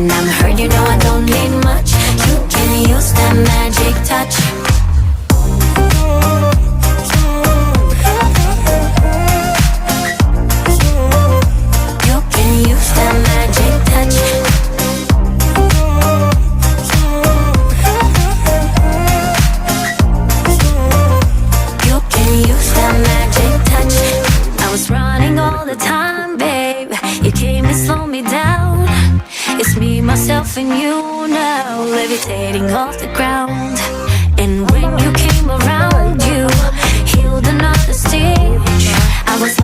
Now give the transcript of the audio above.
when I'm hurt, you know I don't need much. You can use that magic touch. You can use that magic touch. You can use that magic touch. I was running all the time, babe. You came to slow me down. It's me, myself, and you now, levitating off the ground.